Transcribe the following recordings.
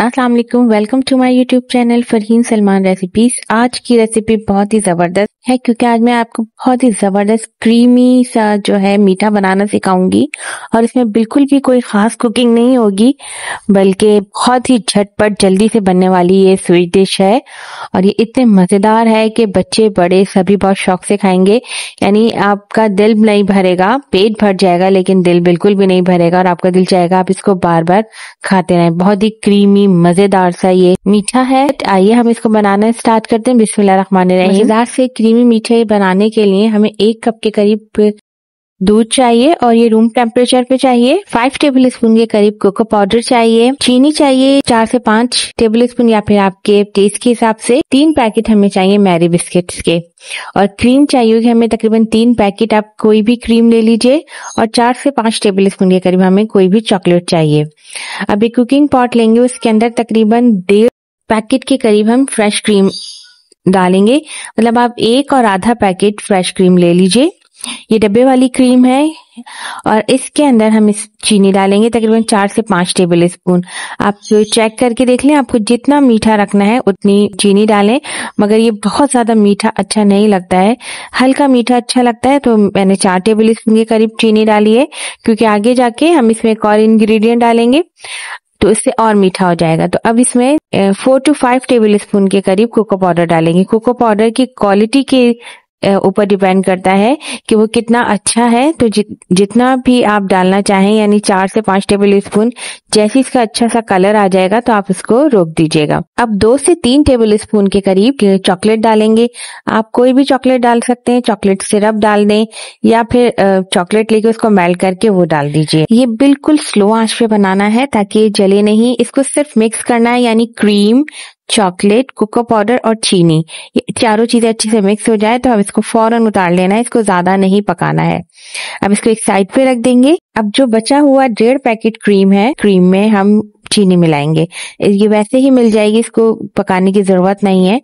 अस्सलाम वालेकुम, welcome to my YouTube channel Farheen Salman recipes. आज की रेसिपी बहुत ही जबरदस्त है क्योंकि आज मैं आपको बहुत ही जबरदस्त क्रीमी सा जो है मीठा बनाना सिखाऊंगी और इसमें बिल्कुल भी कोई खास कुकिंग नहीं होगी, बल्कि बहुत ही झटपट जल्दी से बनने वाली ये स्वीट डिश है और ये इतने मजेदार है कि बच्चे बड़े सभी बहुत शौक से खाएंगे। यानी आपका दिल नहीं भरेगा, पेट भर जाएगा लेकिन दिल बिल्कुल भी नहीं भरेगा और आपका दिल चाहेगा आप इसको बार बार खाते रहें। बहुत ही क्रीमी मजेदार सा ये मीठा है। आइए हम इसको बनाना स्टार्ट करते हैं। बिस्मिल्लाहिर्रहमानिर्रहीम। मजेदार से क्रीमी मीठे बनाने के लिए हमें 1 कप के करीब दूध चाहिए और ये रूम टेम्परेचर पे चाहिए। 5 टेबल स्पून के करीब कोको पाउडर चाहिए। चीनी चाहिए 4 से 5 टेबल स्पून या फिर आपके टेस्ट के हिसाब से। 3 पैकेट हमें चाहिए मैरी बिस्किट्स के और क्रीम चाहिए होगी हमें तकरीबन 3 पैकेट। आप कोई भी क्रीम ले लीजिए और 4 से 5 टेबल स्पून के करीब हमें कोई भी चॉकलेट चाहिए। अब एक कुकिंग पॉट लेंगे, उसके अंदर तकरीबन 1.5 पैकेट के करीब हम फ्रेश क्रीम डालेंगे। मतलब आप 1 और आधा पैकेट फ्रेश क्रीम ले लीजिए। ये डब्बे वाली क्रीम है और इसके अंदर हम इस चीनी डालेंगे तकरीबन 4 से 5 टेबल स्पून। आप जो चेक करके देख लें, आपको जितना मीठा रखना है उतनी चीनी डालें, मगर ये बहुत ज्यादा मीठा अच्छा नहीं लगता है, हल्का मीठा अच्छा लगता है। तो मैंने 4 टेबल स्पून के करीब चीनी डाली है क्योंकि आगे जाके हम इसमें एक और इंग्रेडिएंट डालेंगे तो इससे और मीठा हो जाएगा। तो अब इसमें 4 to 5 टेबल स्पून के करीब कोको पाउडर डालेंगे। कोको पाउडर की क्वालिटी के ऊपर डिपेंड करता है कि वो कितना अच्छा है, तो जितना भी आप डालना चाहें, यानी 4 से 5 टेबल स्पून। जैसे इसका अच्छा सा कलर आ जाएगा तो आप इसको रोक दीजिएगा। अब 2 से 3 टेबल स्पून के करीब चॉकलेट डालेंगे। आप कोई भी चॉकलेट डाल सकते हैं, चॉकलेट सिरप डाल दें या फिर चॉकलेट लेके उसको मेल्ट करके वो डाल दीजिए। ये बिल्कुल स्लो आंच पे बनाना है ताकि ये जले नहीं। इसको सिर्फ मिक्स करना है, यानी क्रीम, चॉकलेट, कोको पाउडर और चीनी, ये चारों चीजें अच्छे से मिक्स हो जाए तो अब इसको फौरन उतार लेना है, इसको ज्यादा नहीं पकाना है। अब इसको एक साइड पे रख देंगे। अब जो बचा हुआ 1.5 पैकेट क्रीम है, क्रीम में हम चीनी मिलाएंगे। ये वैसे ही मिल जाएगी, इसको पकाने की जरूरत नहीं है।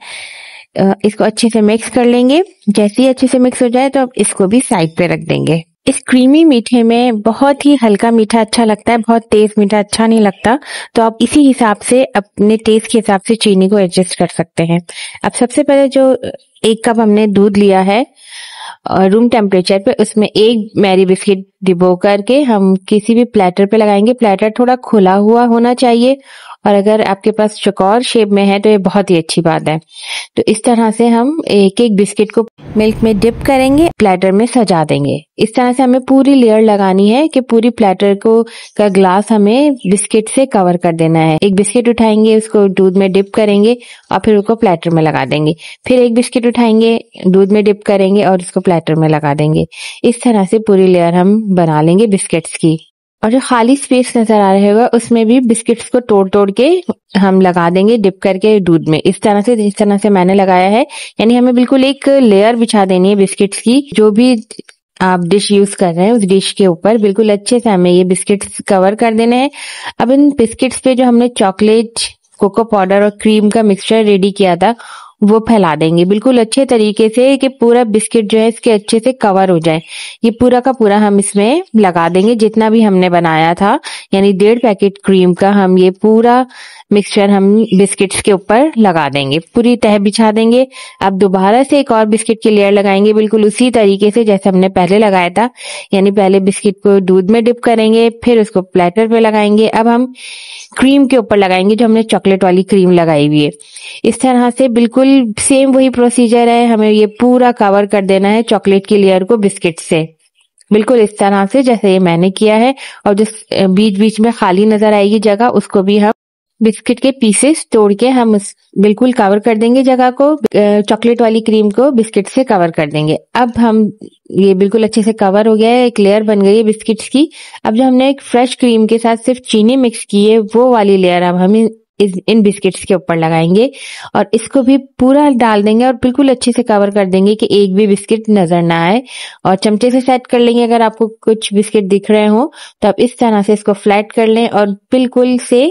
इसको अच्छे से मिक्स कर लेंगे। जैसे ही अच्छे से मिक्स हो जाए तो अब इसको भी साइड पे रख देंगे। इस क्रीमी मीठे में बहुत ही हल्का मीठा अच्छा लगता है, बहुत तेज मीठा अच्छा नहीं लगता, तो आप इसी हिसाब से अपने टेस्ट के हिसाब से चीनी को एडजस्ट कर सकते हैं। अब सबसे पहले जो 1 कप हमने दूध लिया है रूम टेम्परेचर पे, उसमें 1 मैरी बिस्किट डिबो करके हम किसी भी प्लेटर पे लगाएंगे। प्लेटर थोड़ा खुला हुआ होना चाहिए और अगर आपके पास चौकोर शेप में है तो ये बहुत ही अच्छी बात है। तो इस तरह से हम एक एक बिस्किट को मिल्क में डिप करेंगे, प्लेटर में सजा देंगे। इस तरह से हमें पूरी लेयर लगानी है कि पूरी प्लेटर को का ग्लास हमें बिस्किट से कवर कर देना है। एक बिस्किट उठाएंगे, उसको दूध में डिप करेंगे और फिर उसको प्लेटर में लगा देंगे। फिर एक बिस्किट उठाएंगे, दूध में डिप करेंगे और उसको प्लेटर में लगा देंगे। इस तरह से पूरी लेयर हम बना लेंगे बिस्किट्स की। और जो खाली स्पेस नजर आ रहा होगा उसमें भी बिस्किट्स को तोड़ तोड़ के हम लगा देंगे डिप करके दूध में। इस तरह से जिस तरह से मैंने लगाया है, यानी हमें बिल्कुल एक लेयर बिछा देनी है बिस्किट्स की। जो भी आप डिश यूज कर रहे हैं उस डिश के ऊपर बिल्कुल अच्छे से हमें ये बिस्किट्स कवर कर देने हैं। अब इन बिस्किट्स पे जो हमने चॉकलेट, कोको पाउडर और क्रीम का मिक्सचर रेडी किया था वो फैला देंगे बिल्कुल अच्छे तरीके से कि पूरा बिस्किट जो है इसके अच्छे से कवर हो जाए। ये पूरा का पूरा हम इसमें लगा देंगे जितना भी हमने बनाया था, यानी 1.5 पैकेट क्रीम का हम ये पूरा मिक्सचर हम बिस्किट्स के ऊपर लगा देंगे, पूरी तह बिछा देंगे। अब दोबारा से एक और बिस्किट की लेयर लगाएंगे बिल्कुल उसी तरीके से जैसे हमने पहले लगाया था, यानी पहले बिस्किट को दूध में डिप करेंगे, फिर उसको प्लेटर पे लगाएंगे। अब हम क्रीम के ऊपर लगाएंगे जो हमने चॉकलेट वाली क्रीम लगाई हुई है। इस तरह से बिल्कुल सेम वही प्रोसीजर है, हमें ये पूरा कवर कर देना है चॉकलेट की लेयर को बिस्किट से, बिल्कुल इस तरह से जैसे ये मैंने किया है। और जो बीच बीच में खाली नजर आएगी जगह, उसको भी हम बिस्किट के पीसेस तोड़ के हम बिल्कुल कवर कर देंगे जगह को, चॉकलेट वाली क्रीम को बिस्किट से कवर कर देंगे। अब हम ये बिल्कुल अच्छे से कवर हो गया है, एक लेयर बन गई है बिस्किट्स की। अब जो हमने एक फ्रेश क्रीम के साथ सिर्फ चीनी मिक्स की है वो वाली लेयर अब हम इन बिस्किट्स के ऊपर लगाएंगे और इसको भी पूरा डाल देंगे और बिल्कुल अच्छे से कवर कर देंगे कि एक भी बिस्किट नजर ना आए। और चमचे से सेट कर लेंगे, अगर आपको कुछ बिस्किट दिख रहे हो तो आप इस तरह से इसको फ्लैट कर लें और बिल्कुल से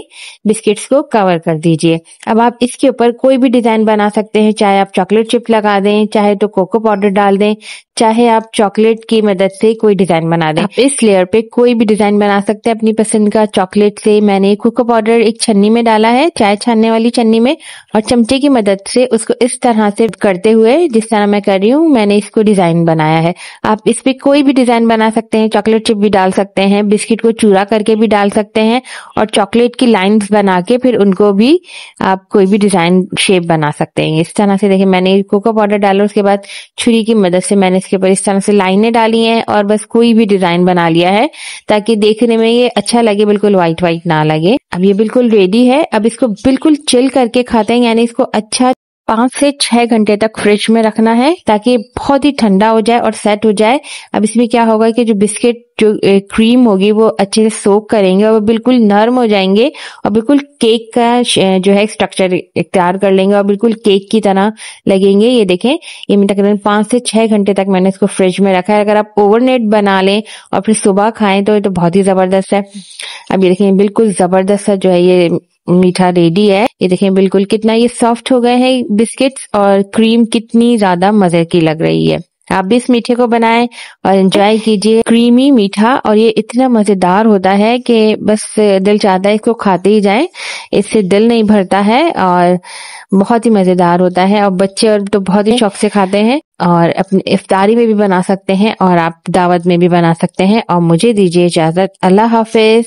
बिस्किट्स को कवर कर दीजिए। अब आप इसके ऊपर कोई भी डिजाइन बना सकते हैं, चाहे आप चॉकलेट चिप लगा दें, चाहे तो कोको पाउडर डाल दें, चाहे आप चॉकलेट की मदद से कोई डिजाइन बना दें। आप इस लेयर पे कोई भी डिजाइन बना सकते हैं अपनी पसंद का। चॉकलेट से मैंने कोको पाउडर एक छन्नी में डाला है, चाय छानने वाली छन्नी में, और चमचे की मदद से उसको इस तरह से करते हुए, जिस तरह मैं कर रही हूँ, मैंने इसको डिजाइन बनाया है। आप इस पे कोई भी डिजाइन बना सकते हैं। चॉकलेट चिप भी डाल सकते हैं, बिस्किट को चूरा करके भी डाल सकते हैं, और चॉकलेट की लाइंस बना के फिर उनको भी आप कोई भी डिजाइन शेप बना सकते हैं। इस तरह से देखिए मैंने कोको पाउडर डाला, उसके बाद छुरी की मदद से मैंने इसके ऊपर इस तरह से लाइनें डाली हैं और बस कोई भी डिजाइन बना लिया है ताकि देखने में ये अच्छा लगे, बिल्कुल व्हाइट व्हाइट ना लगे। अब ये बिल्कुल रेडी है। अब इसको बिल्कुल चिल करके खाते हैं, यानी इसको अच्छा 5 से 6 घंटे तक फ्रिज में रखना है ताकि बहुत ही ठंडा हो जाए और सेट हो जाए। अब इसमें क्या होगा कि जो बिस्किट जो क्रीम होगी वो अच्छे से सोक करेंगे और वो बिल्कुल नरम हो जाएंगे और बिल्कुल केक का जो है स्ट्रक्चर इख्तियार कर लेंगे और बिल्कुल केक की तरह लगेंगे। ये देखें, ये मैं तकरीबन 5 से 6 घंटे तक मैंने इसको फ्रिज में रखा है। अगर आप ओवरनाइट बना लें और फिर सुबह खाएं तो ये तो बहुत ही जबरदस्त है। अब ये देखें बिल्कुल जबरदस्त जो है ये मीठा रेडी है। ये देखें बिल्कुल कितना ये सॉफ्ट हो गए हैं बिस्किट्स, और क्रीम कितनी ज्यादा मजे की लग रही है। आप भी इस मीठे को बनाएं और एंजॉय कीजिए। क्रीमी मीठा, और ये इतना मजेदार होता है कि बस दिल चाहता है इसको खाते ही जाएं, इससे दिल नहीं भरता है और बहुत ही मजेदार होता है। और बच्चे और तो बहुत ही शौक से खाते हैं, और अपनी इफ्तारी में भी बना सकते हैं और आप दावत में भी बना सकते हैं। और मुझे दीजिए इजाजत। अल्लाह हाफिज।